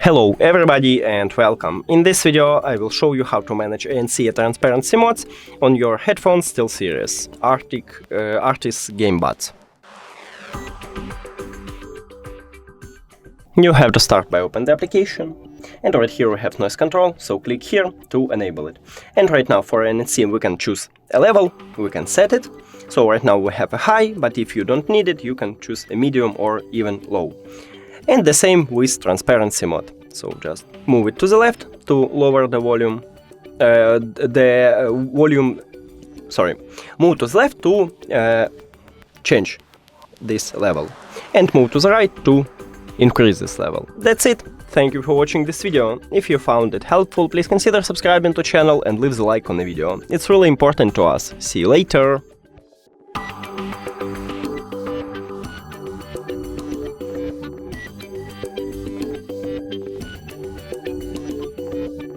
Hello everybody and welcome. In this video I will show you how to manage ANC transparency mods on your headphones SteelSeries Arctis GameBuds. You have to start by open the application, and right here we have noise control, so click here to enable it. And right now for ANC we can choose a level, we can set it. So right now we have a high, but if you don't need it you can choose a medium or even low. And the same with transparency mode. So just move it to the left to lower the volume. Move to the left to change this level. And move to the right to increase this level. That's it. Thank you for watching this video. If you found it helpful, please consider subscribing to the channel and leave the like on the video. It's really important to us. See you later!